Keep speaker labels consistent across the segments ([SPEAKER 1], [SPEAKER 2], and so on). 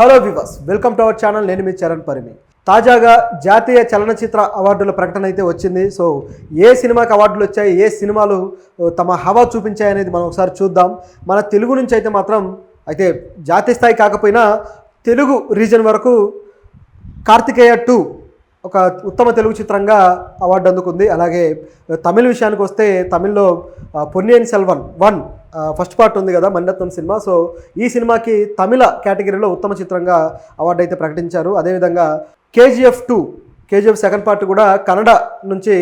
[SPEAKER 1] Hello viewers, welcome to our channel. నేను మీ చరణ్ పరిమి. తాజాగా జాతీయ చలనచిత్ర అవార్డుల ప్రకటన అయితే వచ్చింది. సో ఏ సినిమాకి అవార్డులు వచ్చాయి, ఏ సినిమాలు తమ హవా చూపించాయి అనేది మనం ఒకసారి చూద్దాం. మన తెలుగు నుంచి అయితే మాత్రం జాతీయ స్థాయి కాకపోయినా తెలుగు రీజన్ వరకు కార్తికేయ 2 ఒక ఉత్తమ తెలుగు చిత్రంగా అవార్డు అందుకుంది. అలాగే తమిళ విషయానికి వస్తే తమిళ్లో పొన్నియిన్ సెల్వన్ 1 ఫస్ట్ పార్ట్ ఉంది కదా, మణిరత్నం సినిమా. సో ఈ సినిమాకి తమిళ కేటగిరీలో ఉత్తమ చిత్రంగా అవార్డు అయితే ప్రకటించారు. అదేవిధంగా కేజీఎఫ్ సెకండ్ పార్ట్ కూడా కన్నడ నుంచి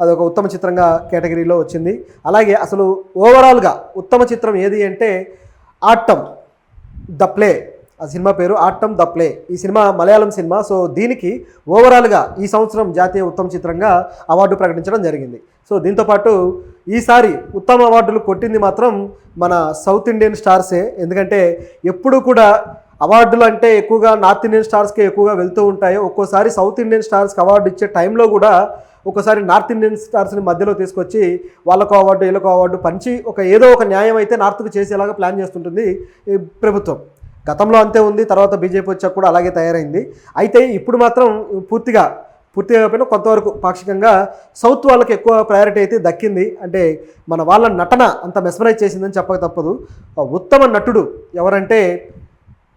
[SPEAKER 1] అదొక ఉత్తమ చిత్రంగా కేటగిరీలో వచ్చింది. అలాగే అసలు ఓవరాల్గా ఉత్తమ చిత్రం ఏది అంటే ఆట్టమ్ ద ప్లే, ఆ సినిమా పేరు ఆట్టమ్ ద ప్లే. ఈ సినిమా మలయాళం సినిమా. సో దీనికి ఓవరాల్గా ఈ సంవత్సరం జాతీయ ఉత్తమ చిత్రంగా అవార్డు ప్రకటించడం జరిగింది. సో దీంతోపాటు ఈసారి ఉత్తమ అవార్డులు కొట్టింది మాత్రం మన సౌత్ ఇండియన్ స్టార్సే. ఎందుకంటే ఎప్పుడు కూడా అవార్డులు అంటే ఎక్కువగా నార్త్ ఇండియన్ స్టార్స్కి ఎక్కువగా వెళ్తూ ఉంటాయి. ఒక్కోసారి సౌత్ ఇండియన్ స్టార్స్కి అవార్డు ఇచ్చే టైంలో కూడా ఒకసారి నార్త్ ఇండియన్ స్టార్స్ని మధ్యలో తీసుకొచ్చి వాళ్ళకు అవార్డు వీళ్ళకు అవార్డు పంచి ఏదో ఒక న్యాయం అయితే నార్త్కు చేసేలాగా ప్లాన్ చేస్తుంటుంది ఈ ప్రభుత్వం. గతంలో అంతే ఉంది, తర్వాత బీజేపీ వచ్చాక కూడా అలాగే తయారైంది. అయితే ఇప్పుడు మాత్రం పూర్తిగా కాకపోయినా కొంతవరకు పాక్షికంగా సౌత్ వాళ్ళకి ఎక్కువ ప్రయారిటీ అయితే దక్కింది. అంటే మన వాళ్ళ నటన అంత మెస్మరైజ్ చేసిందని చెప్పక తప్పదు. ఉత్తమ నటుడు ఎవరంటే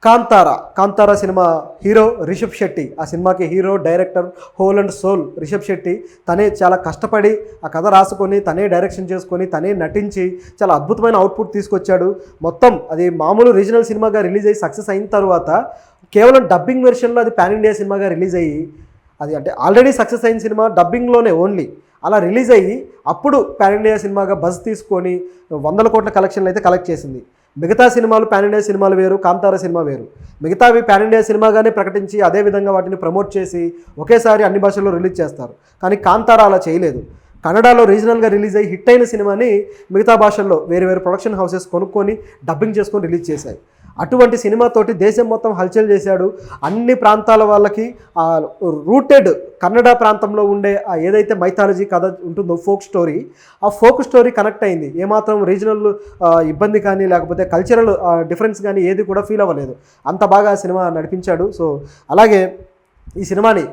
[SPEAKER 1] కాంతారా సినిమా హీరో రిషబ్ శెట్టి. ఆ సినిమాకి hero, director, whole and soul Rishab Shetty. తనే చాలా కష్టపడి ఆ కథ రాసుకొని, తనే డైరెక్షన్ చేసుకొని, తనే నటించి చాలా అద్భుతమైన అవుట్పుట్ తీసుకొచ్చాడు. మొత్తం అది మామూలు రీజనల్ సినిమాగా రిలీజ్ అయ్యి సక్సెస్ అయిన తర్వాత కేవలం డబ్బింగ్ వెర్షన్లో అది పాన్ ఇండియా సినిమాగా రిలీజ్ అయ్యి, అది అంటే ఆల్రెడీ సక్సెస్ అయిన సినిమా డబ్బింగ్లోనే ఓన్లీ అలా రిలీజ్ అయ్యి అప్పుడు పాన్ ఇండియా సినిమాగా బజ్ తీసుకొని 100 కోట్ల కలెక్షన్లు అయితే కలెక్ట్ చేసింది. మిగతా సినిమాలు పాన్ ఇండియా సినిమాలు వేరు, కాంతారా సినిమా వేరు. మిగతావి పాన్ ఇండియా సినిమాగానే ప్రకటించి అదేవిధంగా వాటిని ప్రమోట్ చేసి ఒకేసారి అన్ని భాషల్లో రిలీజ్ చేస్తారు. కానీ కాంతారా అలా చేయలేదు. కన్నడలో రీజనల్గా రిలీజ్ అయ్యి హిట్ అయిన సినిమాని మిగతా భాషల్లో వేరు ప్రొడక్షన్ హౌసెస్ కొనుక్కొని డబ్బింగ్ చేసుకొని రిలీజ్ చేశాయి. అటువంటి సినిమాతోటి దేశం మొత్తం హల్చల్ చేశాడు. అన్ని ప్రాంతాల వాళ్ళకి ఆ రూటెడ్ కన్నడ ప్రాంతంలో ఉండే ఆ ఏదైతే మైథాలజీ కథ ఉంటుందో ఆ ఫోక్ స్టోరీ కనెక్ట్ అయింది. ఏమాత్రం రీజనల్ ఇబ్బంది కానీ లేకపోతే కల్చరల్ డిఫరెన్స్ కానీ ఏది కూడా ఫీల్ అవ్వలేదు. అంత బాగా సినిమా నడిపించాడు. సో అలాగే ఈ సినిమాని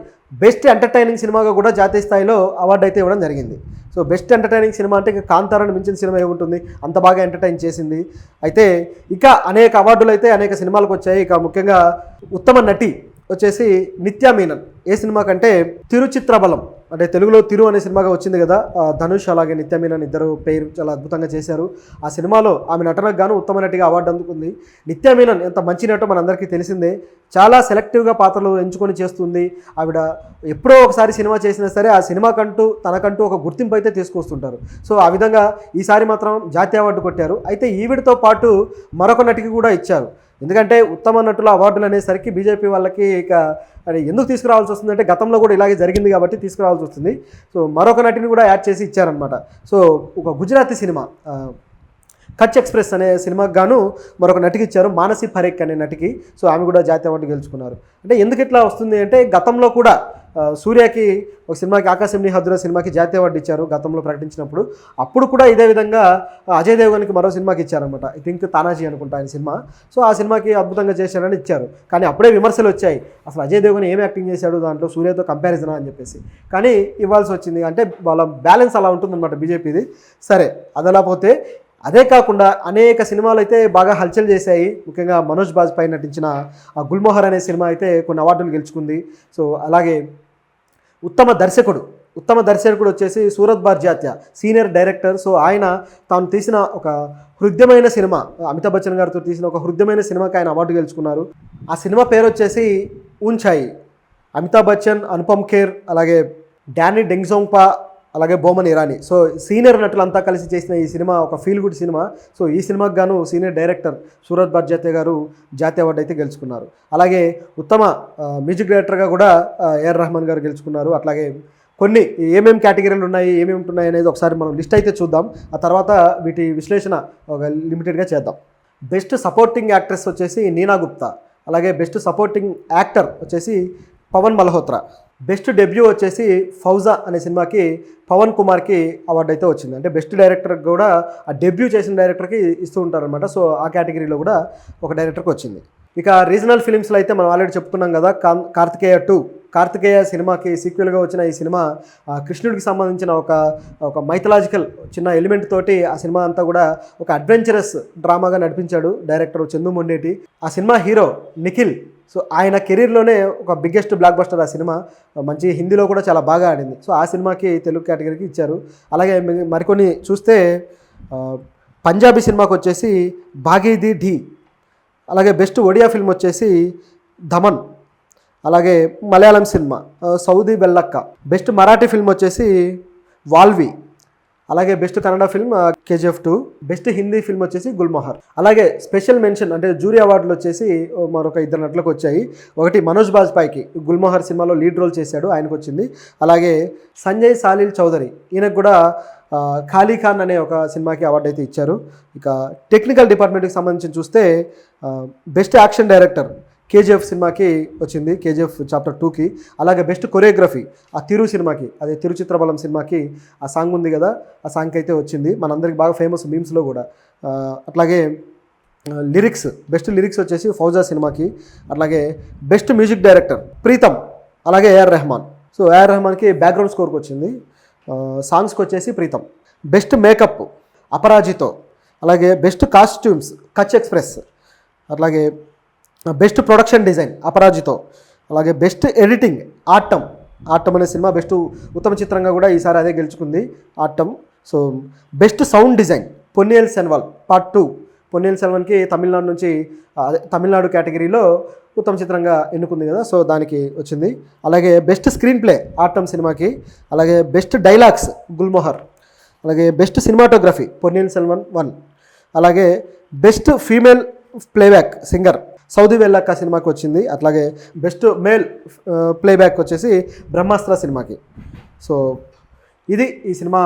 [SPEAKER 1] బెస్ట్ ఎంటర్టైనింగ్ సినిమాగా కూడా జాతీయ స్థాయిలో అవార్డు అయితే ఇవ్వడం జరిగింది. సో బెస్ట్ ఎంటర్టైనింగ్ సినిమా అంటే కాంతారాని మించిన సినిమా ఏముంటుంది, అంత బాగా ఎంటర్టైన్ చేసింది. అయితే ఇక అనేక అవార్డులు అయితే అనేక సినిమాలకు వచ్చాయి. ఇక ముఖ్యంగా ఉత్తమ నటి వచ్చేసి నిత్యా మీనన్. ఏ సినిమా కంటే తిరుచిత్రబలం, అంటే తెలుగులో తిరు అనే సినిమాగా వచ్చింది కదా, ధనుష్ అలాగే నిత్యా మీనన్ ఇద్దరు పేరు చాలా అద్భుతంగా చేశారు. ఆ సినిమాలో ఆమె నటనకు గాను ఉత్తమ నటిగా అవార్డు అందుకుంది. నిత్యా మీనన్ ఎంత మంచి నటో మనందరికీ తెలిసిందే. చాలా సెలెక్టివ్గా పాత్రలు ఎంచుకొని చేస్తుంది ఆవిడ. ఎప్పుడో ఒకసారి సినిమా చేసినా సరే ఆ సినిమాకంటూ తనకంటూ ఒక గుర్తింపు అయితే తీసుకొస్తుంటారు. సో ఆ విధంగా ఈసారి మాత్రం జాతీయ అవార్డు కొట్టారు. అయితే ఈవిడతో పాటు మరొక నటికి కూడా ఇచ్చారు. ఎందుకంటే ఉత్తమ నటుల అవార్డులు అనేసరికి బీజేపీ వాళ్ళకి ఇక అది ఎందుకు తీసుకురావాల్సి వస్తుందంటే గతంలో కూడా ఇలాగే జరిగింది కాబట్టి తీసుకురావాల్సి వస్తుంది. సో మరొక నటిని కూడా యాడ్ చేసి ఇచ్చారనమాట. సో ఒక గుజరాతీ సినిమా కచ్ ఎక్స్ప్రెస్ అనే సినిమాకి గాను మరొక నటికి ఇచ్చారు, మానసి పరేఖ్ అనే నటికి. సో ఆమె కూడా జాతీయ అవార్డు గెలుచుకున్నారు. అంటే ఎందుకు ఇట్లా వస్తుంది అంటే గతంలో కూడా సూర్యకి ఒక సినిమాకి ఆకాశం నీ హద్దురా సినిమాకి జాతీయ అవార్డు ఇచ్చారు గతంలో ప్రకటించినప్పుడు. అప్పుడు కూడా ఇదే విధంగా అజయ్ దేవగన్కి మరో సినిమాకి ఇచ్చారనమాట. ఐ థింక్ తానాజీ అనుకుంటా ఆయన సినిమా. సో ఆ సినిమాకి అద్భుతంగా చేశారని ఇచ్చారు. కానీ అప్పుడే విమర్శలు వచ్చాయి, అసలు అజయ్ దేవగన్ ఏం యాక్టింగ్ చేశాడు దాంట్లో సూర్యతో కంపారిజనా అని చెప్పేసి. కానీ ఇవ్వాల్సి వచ్చింది. అంటే వాళ్ళ బ్యాలెన్స్ అలా ఉంటుందన్నమాట బీజేపీది. సరే అదలా పోతే అదే కాకుండా అనేక సినిమాలు అయితే బాగా హల్చల్ చేశాయి. ముఖ్యంగా మనోజ్ బాజ్పేయి నటించిన గుల్మోహర్ అనే సినిమా అయితే కొన్ని అవార్డులు గెలుచుకుంది. సో అలాగే ఉత్తమ దర్శకుడు వచ్చేసి సూరత్ బార్జాత్య, సీనియర్ డైరెక్టర్. సో ఆయన తాను తీసిన ఒక హృద్యమైన సినిమా, అమితాబ్ బచ్చన్ గారితో తీసిన ఒక హృద్యమైన సినిమాకి ఆయన అవార్డు గెలుచుకున్నారు. ఆ సినిమా పేరు వచ్చేసి ఊంచాయి. అమితాబ్ బచ్చన్, అనుపమ్ ఖేర్, అలాగే డానీ డెంగ్జోంగ్పా, అలాగే బోమన్ ఇరానీ. సో సీనియర్ నటులంతా కలిసి చేసిన ఈ సినిమా ఒక ఫీల్ గుడ్ సినిమా. సో ఈ సినిమాకి గాను సీనియర్ డైరెక్టర్ సూరత్ బార్జాత్య గారు జాతీయ అవార్డు అయితే గెలుచుకున్నారు. అలాగే ఉత్తమ మ్యూజిక్ డైరెక్టర్గా కూడా ఏఆర్ రెహమాన్ గారు గెలుచుకున్నారు. అట్లాగే కొన్ని ఏమేమి కేటగిరీలు ఉన్నాయి, ఏమేమి ఉంటున్నాయి అనేది ఒకసారి మనం లిస్ట్ అయితే చూద్దాం. ఆ తర్వాత వీటి విశ్లేషణ ఒక లిమిటెడ్గా చేద్దాం. బెస్ట్ సపోర్టింగ్ యాక్ట్రెస్ వచ్చేసి నీనా గుప్తా. అలాగే బెస్ట్ సపోర్టింగ్ యాక్టర్ వచ్చేసి పవన్ మల్హోత్రా. బెస్ట్ డెబ్యూ వచ్చేసి ఫౌజా అనే సినిమాకి పవన్ కుమార్కి అవార్డు అయితే వచ్చింది. అంటే బెస్ట్ డైరెక్టర్కి కూడా ఆ డెబ్యూ చేసిన డైరెక్టర్కి ఇస్తూ ఉంటారనమాట. సో ఆ కేటగిరీలో కూడా ఒక డైరెక్టర్కి వచ్చింది. ఇక రీజనల్ ఫిలిమ్స్లో అయితే మనం ఆల్రెడీ చెప్పుకున్నాం కదా, కార్తికేయ 2 కార్తికేయ సినిమాకి సీక్వెల్గా వచ్చిన ఈ సినిమా కృష్ణుడికి సంబంధించిన ఒక మైథలాజికల్ చిన్న ఎలిమెంట్ తోటి ఆ సినిమా అంతా కూడా ఒక అడ్వెంచరస్ డ్రామాగా నడిపించాడు డైరెక్టర్ చందు మొండేటి. ఆ సినిమా హీరో నిఖిల్. సో ఆయన కెరీర్లోనే ఒక బిగ్గెస్ట్ బ్లాక్ బస్టర్ ఆ సినిమా. మంచి హిందీలో కూడా చాలా బాగా ఆడింది. సో ఆ సినిమాకి తెలుగు కేటగిరీకి ఇచ్చారు. అలాగే మరికొన్ని చూస్తే పంజాబీ సినిమాకి వచ్చేసి భాగీది ఢీ, అలాగే బెస్ట్ ఒడియా ఫిల్మ్ వచ్చేసి ధమన్, అలాగే Malayalam cinema Saudi Vellakka, best Marathi film వచ్చేసి వాల్వి, అలాగే best Kannada film KGF 2, best Hindi film వచ్చేసి గుల్మోహర్. అలాగే స్పెషల్ మెన్షన్ అంటే జూరీ అవార్డులు వచ్చేసి మరొక 2 నటులకు వచ్చాయి. ఒకటి మనోజ్ బాజ్పాయ్కి గుల్మోహర్ సినిమాలో లీడ్ రోల్ చేశాడు, ఆయనకు వచ్చింది. అలాగే సంజయ్ సాలిల్ చౌదరి, ఈయనకు కూడా ఖాళీ ఖాన్ అనే ఒక సినిమాకి అవార్డు అయితే ఇచ్చారు. ఇక టెక్నికల్ డిపార్ట్మెంట్కి సంబంధించి చూస్తే బెస్ట్ యాక్షన్ డైరెక్టర్ KGF సినిమాకి వచ్చింది, KGF చాప్టర్ 2కి. అలాగే బెస్ట్ కొరియోగ్రఫీ ఆ తిరు సినిమాకి, అదే తిరుచిత్రబలం సినిమాకి ఆ సాంగ్ ఉంది కదా, ఆ సాంగ్కి అయితే వచ్చింది. మనందరికి బాగా ఫేమస్ మీమ్స్లో కూడా. అట్లాగే లిరిక్స్, బెస్ట్ లిరిక్స్ వచ్చేసి ఫౌజా సినిమాకి. అట్లాగే బెస్ట్ మ్యూజిక్ డైరెక్టర్ ప్రీతం, అలాగే AR రెహమాన్. సో AR రెహమాన్కి బ్యాక్గ్రౌండ్ స్కోర్కి వచ్చింది, సాంగ్స్కి వచ్చేసి ప్రీతం. బెస్ట్ మేకప్ అపరాజితో, అలాగే బెస్ట్ కాస్ట్యూమ్స్ కచ్ ఎక్స్ప్రెస్, అట్లాగే బెస్ట్ ప్రొడక్షన్ డిజైన్ అపరాజితో, అలాగే బెస్ట్ ఎడిటింగ్ ఆట్టం అనే సినిమా బెస్ట్ ఉత్తమ చిత్రంగా కూడా ఈసారి అదే గెలుచుకుంది Aattam. So best sound design Ponniyin Selvan part 2, Ponniyin సెల్వన్కి తమిళనాడు నుంచి తమిళనాడు కేటగిరీలో ఉత్తమ చిత్రంగా ఎన్నుకుంది కదా, సో దానికి వచ్చింది. అలాగే బెస్ట్ స్క్రీన్ ప్లే ఆట్టం సినిమాకి, అలాగే బెస్ట్ డైలాగ్స్ గుల్మోహర్, అలాగే బెస్ట్ సినిమాటోగ్రఫీ పొన్నియిన్ సెల్వన్ 1, అలాగే best female playback singer Saudi Vellakka సినిమాకి వచ్చింది. అట్లాగే బెస్ట్ మేల్ ప్లేబ్యాక్ వచ్చేసి బ్రహ్మాస్త్ర సినిమాకి. సో ఇది ఈ సినిమా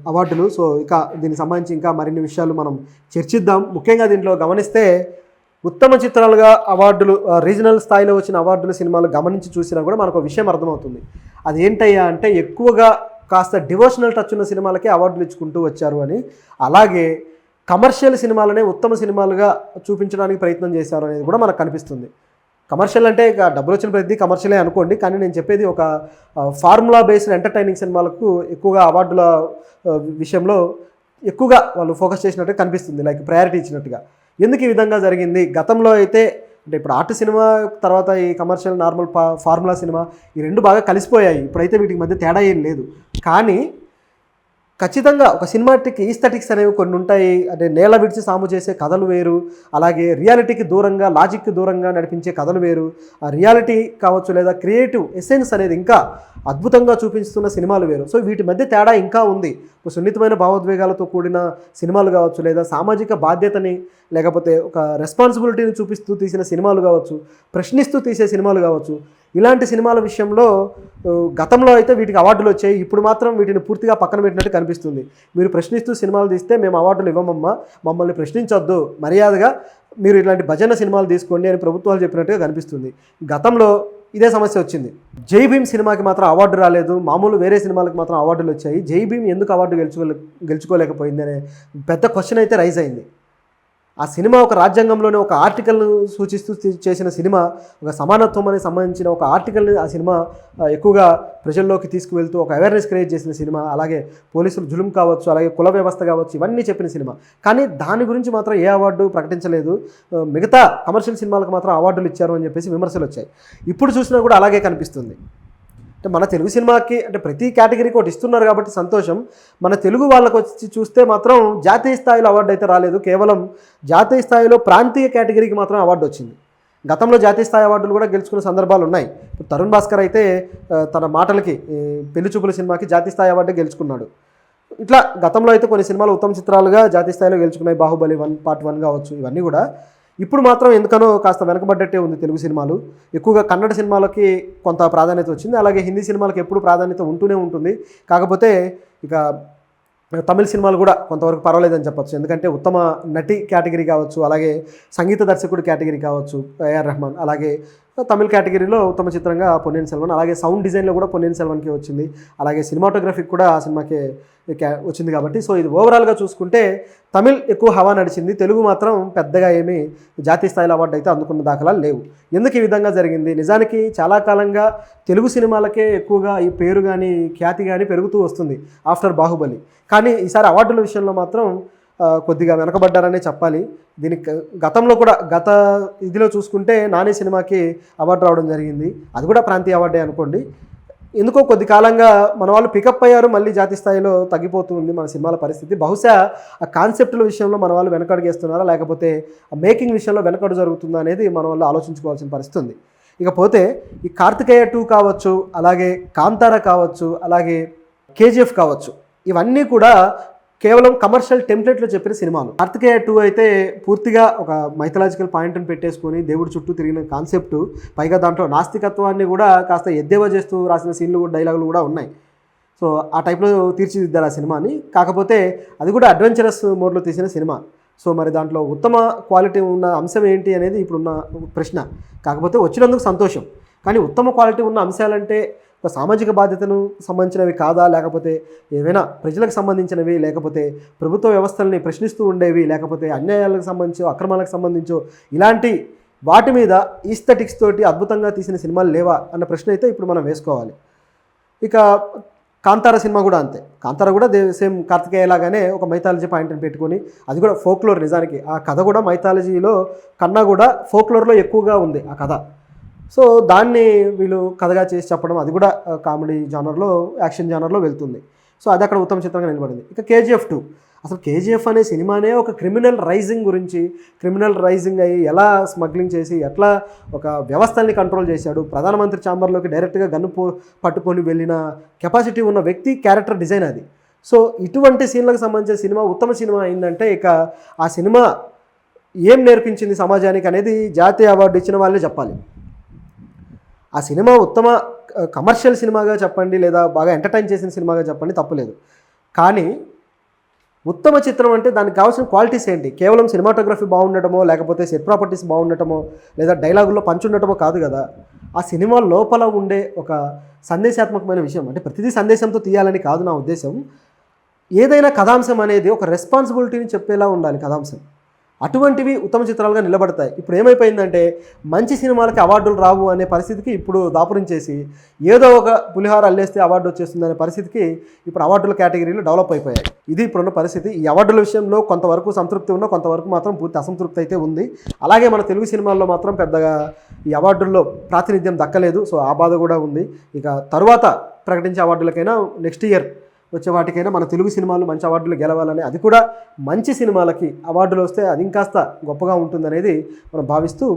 [SPEAKER 1] అవార్డులు. సో ఇక దీనికి సంబంధించి ఇంకా మరిన్ని విషయాలు మనం చర్చిద్దాం. ముఖ్యంగా దీంట్లో గమనిస్తే ఉత్తమ చిత్రాలుగా అవార్డులు, రీజనల్ స్థాయిలో వచ్చిన అవార్డులు సినిమాలు గమనించి చూసినా కూడా మనకు విషయం అర్థమవుతుంది. అది ఏంటయ్యా అంటే ఎక్కువగా కాస్త డివోషనల్ టచ్ ఉన్న సినిమాలకే అవార్డులు ఇచ్చుకుంటూ వచ్చారు అని. అలాగే కమర్షియల్ సినిమాలనే ఉత్తమ సినిమాలుగా చూపించడానికి ప్రయత్నం చేశారు అనేది కూడా మనకు కనిపిస్తుంది. కమర్షియల్ అంటే ఇక డబ్బులు వచ్చిన ప్రతి కమర్షియలే అనుకోండి, కానీ నేను చెప్పేది ఒక ఫార్ములా బేస్డ్ ఎంటర్టైనింగ్ సినిమాలకు ఎక్కువగా అవార్డుల విషయంలో ఎక్కువగా వాళ్ళు ఫోకస్ చేసినట్టుగా కనిపిస్తుంది, లైక్ ప్రయారిటీ ఇచ్చినట్టుగా. ఎందుకు ఈ విధంగా జరిగింది? గతంలో అయితే అంటే ఇప్పుడు ఆర్ట్ సినిమా తర్వాత ఈ కమర్షియల్ నార్మల్ ఫార్ములా సినిమా ఈ రెండు బాగా కలిసిపోయాయి. ఇప్పుడైతే వీటికి మధ్య తేడా ఏం లేదు. కానీ ఖచ్చితంగా ఒక సినిమాటిక్ ఈస్థెటిక్స్ అనేవి కొన్ని ఉంటాయి. అంటే నేల విడిచి సాము చేసే కథలు వేరు, అలాగే రియాలిటీకి దూరంగా లాజిక్కి దూరంగా నడిపించే కథలు వేరు. ఆ రియాలిటీ కావచ్చు లేదా క్రియేటివ్ ఎసెన్స్ అనేది ఇంకా అద్భుతంగా చూపిస్తున్న సినిమాలు వేరు. సో వీటి మధ్య తేడా ఇంకా ఉంది. ఒక సున్నితమైన భావోద్వేగాలతో కూడిన సినిమాలు కావచ్చు, లేదా సామాజిక బాధ్యతని లేకపోతే ఒక రెస్పాన్సిబిలిటీని చూపిస్తూ తీసిన సినిమాలు కావచ్చు, ప్రశ్నిస్తూ తీసే సినిమాలు కావచ్చు, ఇలాంటి సినిమాల విషయంలో గతంలో అయితే వీటికి అవార్డులు వచ్చాయి. ఇప్పుడు మాత్రం వీటిని పూర్తిగా పక్కన పెట్టినట్టు కనిపిస్తుంది. మీరు ప్రశ్నిస్తూ సినిమాలు తీస్తే మేము అవార్డులు ఇవ్వమమ్మా, మమ్మల్ని ప్రశ్నించొద్దు, మర్యాదగా మీరు ఇలాంటి భజన సినిమాలు తీసుకోండి అని ప్రభుత్వాలు చెప్పినట్టుగా కనిపిస్తుంది. గతంలో ఇదే సమస్య వచ్చింది. జై భీమ్ సినిమాకి మాత్రం అవార్డు రాలేదు, మామూలు వేరే సినిమాలకు మాత్రం అవార్డులు వచ్చాయి. జై భీమ్ ఎందుకు అవార్డు గెలుచుకోలేకపోయింది అనే పెద్ద క్వశ్చన్ అయితే రైజ్ అయింది. ఆ సినిమా ఒక రాజ్యాంగంలోనే ఒక ఆర్టికల్ను సూచిస్తూ చేసిన సినిమా, ఒక సమానత్వం అనేది సంబంధించిన ఒక ఆర్టికల్ని ఆ సినిమా ఎక్కువగా ప్రజల్లోకి తీసుకువెళ్తూ ఒక అవేర్నెస్ క్రియేట్ చేసిన సినిమా. అలాగే పోలీసులు జులుం కావచ్చు, అలాగే కుల వ్యవస్థ కావచ్చు, ఇవన్నీ చెప్పిన సినిమా. కానీ దాని గురించి మాత్రం ఏ అవార్డు ప్రకటించలేదు. మిగతా కమర్షియల్ సినిమాలకు మాత్రం అవార్డులు ఇచ్చారు అని చెప్పేసి విమర్శలు వచ్చాయి. ఇప్పుడు చూసినా కూడా అలాగే కనిపిస్తుంది. అంటే మన తెలుగు సినిమాకి అంటే ప్రతి కేటగిరీకి ఒకటి ఇస్తున్నారు కాబట్టి సంతోషం. మన తెలుగు వాళ్ళకు వచ్చి చూస్తే మాత్రం జాతీయ స్థాయిలో అవార్డు అయితే రాలేదు. కేవలం జాతీయ స్థాయిలో ప్రాంతీయ కేటగిరీకి మాత్రం అవార్డు వచ్చింది. గతంలో జాతీయ స్థాయి అవార్డులు కూడా గెలుచుకున్న సందర్భాలు ఉన్నాయి. ఇప్పుడు తరుణ్ భాస్కర్ అయితే తన మాటలకి పెళ్లి చూపుల సినిమాకి జాతీయ స్థాయి అవార్డు గెలుచుకున్నాడు. ఇట్లా గతంలో అయితే కొన్ని సినిమాలు ఉత్తమ చిత్రాలుగా జాతీయ స్థాయిలో గెలుచుకున్నాయి. బాహుబలి 1 పార్ట్ 1 కావచ్చు, ఇవన్నీ కూడా. ఇప్పుడు మాత్రం ఎందుకనో కాస్త వెనకబడ్డట్టే ఉంది తెలుగు సినిమాలు. ఎక్కువగా కన్నడ సినిమాలకి కొంత ప్రాధాన్యత వచ్చింది, అలాగే హిందీ సినిమాలకు ఎప్పుడు ప్రాధాన్యత ఉంటూనే ఉంటుంది. కాకపోతే ఇక తమిళ సినిమాలు కూడా కొంతవరకు పర్వాలేదని చెప్పచ్చు. ఎందుకంటే ఉత్తమ నటి కేటగిరీ కావచ్చు, అలాగే సంగీత దర్శకుడు కేటగిరీ కావచ్చు AR రెహమాన్, అలాగే తమిళ కేటగిరీలో ఉత్తమ చిత్రంగా పొన్నియిన్ సెల్వన్, అలాగే సౌండ్ డిజైన్లో కూడా పొన్నియిన్ సెల్వన్కి వచ్చింది, అలాగే సినిమాటోగ్రఫీకి కూడా ఆ సినిమాకి వచ్చింది. కాబట్టి సో ఇది ఓవరాల్గా చూసుకుంటే తమిళ్ ఎక్కువ హవా నడిచింది, తెలుగు మాత్రం పెద్దగా ఏమీ జాతీయ స్థాయిలో అవార్డు అయితే అందుకున్న దాఖలాలు లేవు. ఎందుకు ఈ విధంగా జరిగింది? నిజానికి చాలా కాలంగా తెలుగు సినిమాలకే ఎక్కువగా ఈ పేరు కానీ ఖ్యాతి కానీ పెరుగుతూ వస్తుంది ఆఫ్టర్ బాహుబలి. కానీ ఈసారి అవార్డుల విషయంలో మాత్రం కొద్దిగా వెనకబడ్డారనే చెప్పాలి. దీనికి గతంలో కూడా గత ఇదిలో చూసుకుంటే నాని సినిమాకి అవార్డు రావడం జరిగింది, అది కూడా ప్రాంతీయ అవార్డే అనుకోండి. ఎందుకో కొద్ది కాలంగా మన వాళ్ళు పికప్ అయ్యారు, మళ్ళీ జాతీయ స్థాయిలో తగ్గిపోతుంది మన సినిమాల పరిస్థితి. బహుశా ఆ కాన్సెప్టుల విషయంలో మన వాళ్ళు వెనకడుగేస్తున్నారా, లేకపోతే ఆ మేకింగ్ విషయంలో వెనకడు జరుగుతుందా అనేది మన వాళ్ళు ఆలోచించుకోవాల్సిన పరిస్థితి ఉంది. ఇకపోతే ఈ కార్తికేయ 2 కావచ్చు, అలాగే కాంతార కావచ్చు, అలాగే కేజీఎఫ్ కావచ్చు, ఇవన్నీ కూడా కేవలం కమర్షియల్ టెంప్లెట్లో చెప్పిన సినిమాలు. కార్తికేయ 2 అయితే పూర్తిగా ఒక మైథలాజికల్ పాయింట్ని పెట్టేసుకొని దేవుడి చుట్టూ తిరిగిన కాన్సెప్ట్, పైగా దాంట్లో నాస్తికత్వాన్ని కూడా కాస్త ఎద్దేవా చేస్తూ రాసిన సీన్లు డైలాగులు కూడా ఉన్నాయి. సో ఆ టైప్లో తీర్చిదిద్దారు ఆ సినిమాని. కాకపోతే అది కూడా అడ్వెంచరస్ మోడ్లో తీసిన సినిమా. సో మరి దాంట్లో ఉత్తమ క్వాలిటీ ఉన్న అంశం ఏంటి అనేది ఇప్పుడున్న ప్రశ్న. కాకపోతే వచ్చినందుకు సంతోషం, కానీ ఉత్తమ క్వాలిటీ ఉన్న అంశాలంటే ఒక సామాజిక బాధ్యతను సంబంధించినవి కాదా, లేకపోతే ఏవైనా ప్రజలకు సంబంధించినవి, లేకపోతే ప్రభుత్వ వ్యవస్థల్ని ప్రశ్నిస్తూ ఉండేవి, లేకపోతే అన్యాయాలకు సంబంధించో అక్రమాలకు సంబంధించో ఇలాంటి వాటి మీద ఈస్థెటిక్స్ తోటి అద్భుతంగా తీసిన సినిమాలు లేవా అన్న ప్రశ్న అయితే ఇప్పుడు మనం వేసుకోవాలి. ఇక కాంతార సినిమా కూడా అంతే. కాంతార కూడా సేమ్ కార్తికేయ లాగానే ఒక మైథాలజీ పాయింట్ని పెట్టుకొని, అది కూడా ఫోక్లోర్. నిజానికి ఆ కథ కూడా మైథాలజీలో కన్నా కూడా ఫోక్లోర్లో ఎక్కువగా ఉంది ఆ కథ. సో దాన్ని వీళ్ళు కథగా చేసి చెప్పడం, అది కూడా కామెడీ జానర్లో, యాక్షన్ జానర్లో వెళ్తుంది. సో అది అక్కడ ఉత్తమ చిత్రంగా నిలబడింది. ఇక కేజీఎఫ్ 2, అసలు కేజీఎఫ్ అనే సినిమానే ఒక క్రిమినల్ రైజింగ్ గురించి, క్రిమినల్ రైజింగ్ అయ్యి ఎలా స్మగ్లింగ్ చేసి ఎట్లా ఒక వ్యవస్థల్ని కంట్రోల్ చేశాడు, ప్రధానమంత్రి ఛాంబర్లోకి డైరెక్ట్గా గన్ను పట్టుకొని వెళ్ళిన కెపాసిటీ ఉన్న వ్యక్తి క్యారెక్టర్ డిజైన్ అది. సో ఇటువంటి సీన్లకు సంబంధించిన సినిమా ఉత్తమ సినిమా అయిందంటే ఇక ఆ సినిమా ఏం నేర్పించింది సమాజానికి అనేది జాతీయ అవార్డు ఇచ్చిన వాళ్ళే చెప్పాలి. ఆ సినిమా ఉత్తమ కమర్షియల్ సినిమాగా చెప్పండి, లేదా బాగా ఎంటర్టైన్ చేసిన సినిమాగా చెప్పండి, తప్పులేదు. కానీ ఉత్తమ చిత్రం అంటే దానికి కావాల్సిన క్వాలిటీస్ ఏంటి? కేవలం సినిమాటోగ్రఫీ బాగుండటమో, లేకపోతే సెట్ ప్రాపర్టీస్ బాగుండటమో, లేదా డైలాగుల్లో పంచ్ ఉండటమో కాదు కదా. ఆ సినిమా లోపల ఉండే ఒక సందేశాత్మకమైన విషయం, అంటే ప్రతిదీ సందేశంతో తీయాలని కాదు నా ఉద్దేశం. ఏదైనా కథాంశం అనేది ఒక రెస్పాన్సిబిలిటీని చెప్పేలా ఉండాలి కథాంశం. అటువంటివి ఉత్తమ చిత్రాలుగా నిలబడతాయి. ఇప్పుడు ఏమైపోయిందంటే మంచి సినిమాలకి అవార్డులు రావు అనే పరిస్థితికి ఇప్పుడు దాపురించేసి ఏదో ఒక పులిహార అల్లేస్తే అవార్డు వచ్చేస్తుంది అనే పరిస్థితికి ఇప్పుడు అవార్డుల కేటగిరీలు డెవలప్ అయిపోయాయి. ఇది ఇప్పుడున్న పరిస్థితి. ఈ అవార్డుల విషయంలో కొంతవరకు సంతృప్తి ఉన్నా, కొంతవరకు మాత్రం పూర్తి అసంతృప్తి అయితే ఉంది. అలాగే మన తెలుగు సినిమాల్లో మాత్రం పెద్దగా ఈ అవార్డుల్లో ప్రాతినిధ్యం దక్కలేదు. సో ఆ బాధ కూడా ఉంది. ఇక తరువాత ప్రకటించే అవార్డులకైనా నెక్స్ట్ ఇయర్ వచ్చే వాటికైనా మన తెలుగు సినిమాలు మంచి అవార్డులు గెలవాలని, అది కూడా మంచి సినిమాలకి అవార్డులు వస్తే అది ఇంకాస్త గొప్పగా ఉంటుందనేది మనం భావిస్తూ